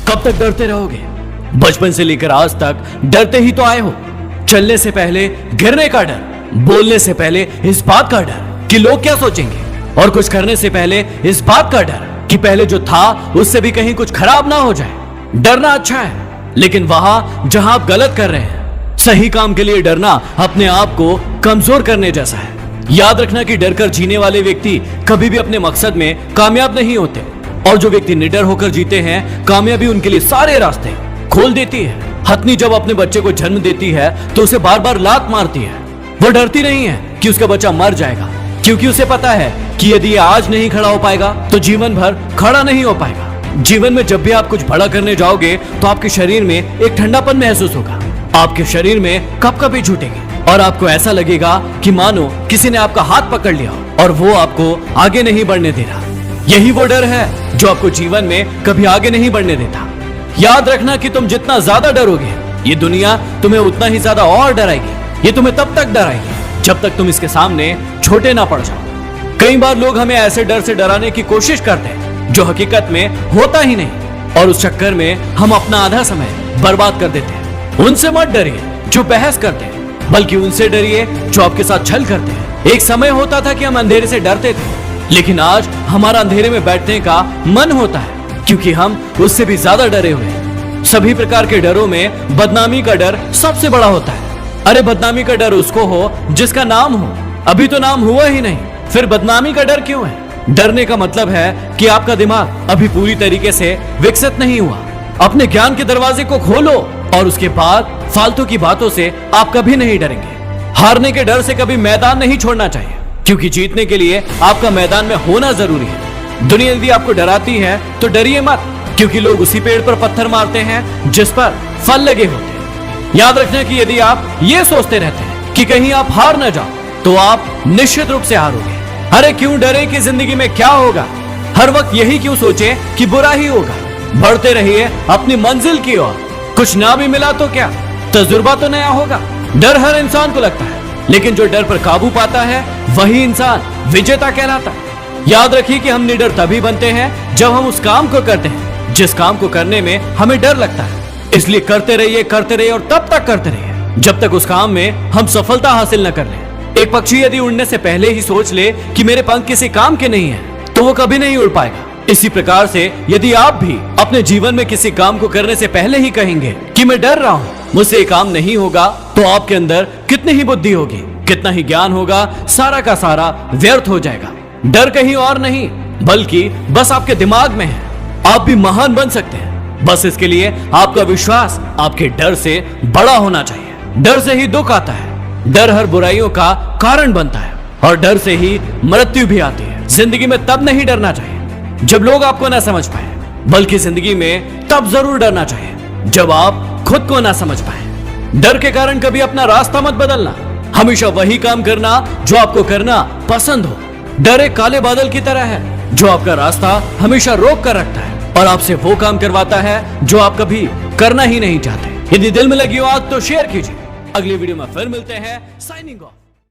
कब तक डरते रहोगे? बचपन से लेकर आज तक डरते ही तो आए हो। चलने से पहले गिरने का डर, बोलने से पहले इस बात का डर कि लोग क्या सोचेंगे, और कुछ करने से पहले इस बात का डर कि पहले जो था उससे भी कहीं कुछ खराब ना हो जाए। डरना अच्छा है, लेकिन वहां जहां आप गलत कर रहे हैं, सही काम के लिए डरना अपने आप को कमजोर करने जैसा है। याद रखना कि डरकर जीने वाले व्यक्ति कभी भी अपने मकसद में कामयाब नहीं होते, और जो व्यक्ति निडर होकर जीते हैं, कामयाबी उनके लिए सारे रास्ते खोल देती है। हथनी जब अपने बच्चे को जन्म देती है तो उसे बार बार लात मारती है। वो डरती नहीं है कि उसका बच्चा मर जाएगा, क्योंकि उसे पता है कि यदि आज नहीं खड़ा हो पाएगा तो जीवन भर खड़ा नहीं हो पाएगा। जीवन में जब भी आप कुछ बड़ा करने जाओगे तो आपके शरीर में एक ठंडापन महसूस होगा, आपके शरीर में कपकपी छूटेगी, और आपको ऐसा लगेगा कि मानो किसी ने आपका हाथ पकड़ लिया और वो आपको आगे नहीं बढ़ने दे रहा। यही वो डर है जो आपको जीवन में कभी आगे नहीं बढ़ने देता। याद रखना कि तुम जितना ज्यादा डरोगे, ये दुनिया तुम्हें उतना ही ज्यादा और डराएगी। ये तुम्हें तब तक डराएगी जब तक तुम इसके सामने छोटे ना पड़ जाओ। कई बार लोग हमें ऐसे डर से डराने की कोशिश करते हैं जो हकीकत में होता ही नहीं, और उस चक्कर में हम अपना आधा समय बर्बाद कर देते हैं। उनसे मत डरिए जो बहस करते हैं, बल्कि उनसे डरिए जो आपके साथ छल करते हैं। एक समय होता था कि हम अंधेरे से डरते थे, लेकिन आज हमारा अंधेरे में बैठने का मन होता है, क्योंकि हम उससे भी ज्यादा डरे हुए हैं। सभी प्रकार के डरों में बदनामी का डर सबसे बड़ा होता है। अरे बदनामी का डर उसको हो जिसका नाम हो। अभी तो नाम हुआ ही नहीं, फिर बदनामी का डर क्यों है? डरने का मतलब है कि आपका दिमाग अभी पूरी तरीके से विकसित नहीं हुआ। अपने ज्ञान के दरवाजे को खोलो, और उसके बाद फालतू की बातों से आप कभी नहीं डरेंगे। हारने के डर से कभी मैदान नहीं छोड़ना चाहिए, क्योंकि जीतने के लिए आपका मैदान में होना जरूरी है। दुनिया यदि आपको डराती है तो डरिए मत, क्योंकि लोग उसी पेड़ पर पत्थर मारते हैं जिस पर फल लगे होते हैं। याद रखना कि यदि आप ये सोचते रहते हैं कि कहीं आप हार न जाओ, तो आप निश्चित रूप से हारोगे। अरे क्यों डरे कि जिंदगी में क्या होगा? हर वक्त यही क्यों सोचे कि बुरा ही होगा? बढ़ते रहिए अपनी मंजिल की ओर। कुछ ना भी मिला तो क्या, तजुर्बा तो नया होगा। डर हर इंसान को लगता है, लेकिन जो डर पर काबू पाता है वही इंसान विजेता कहलाता है। याद रखिए कि हम निडर तभी बनते हैं जब हम उस काम को करते हैं जिस काम को करने में हमें डर लगता है। इसलिए करते रहिए और तब तक करते रहिए जब तक उस काम में हम सफलता हासिल न कर लें। एक पक्षी यदि उड़ने से पहले ही सोच ले कि मेरे पंख किसी काम के नहीं है, तो वो कभी नहीं उड़ पाएगा। इसी प्रकार से यदि आप भी अपने जीवन में किसी काम को करने से पहले ही कहेंगे कि मैं डर रहा हूँ, मुझसे ये काम नहीं होगा, तो आपके अंदर कितनी ही बुद्धि होगी, कितना ही ज्ञान होगा, सारा का सारा व्यर्थ हो जाएगा। डर कहीं और नहीं, बल्कि बस आपके दिमाग में है। आप भी महान बन सकते हैं, बस इसके लिए आपका विश्वास आपके डर से बड़ा होना चाहिए। डर से ही दुख आता है, डर हर बुराइयों का कारण बनता है, और डर से ही मृत्यु भी आती है। जिंदगी में तब नहीं डरना चाहिए जब लोग आपको ना समझ पाए, बल्कि जिंदगी में तब जरूर डरना चाहिए जब आप खुद को ना समझ पाए। डर के कारण कभी अपना रास्ता मत बदलना, हमेशा वही काम करना जो आपको करना पसंद हो। डर एक काले बादल की तरह है जो आपका रास्ता हमेशा रोक कर रखता है, और आपसे वो काम करवाता है जो आप कभी करना ही नहीं चाहते। यदि दिल में लगी हो आग तो शेयर कीजिए। अगली वीडियो में फिर मिलते हैं। Signing off.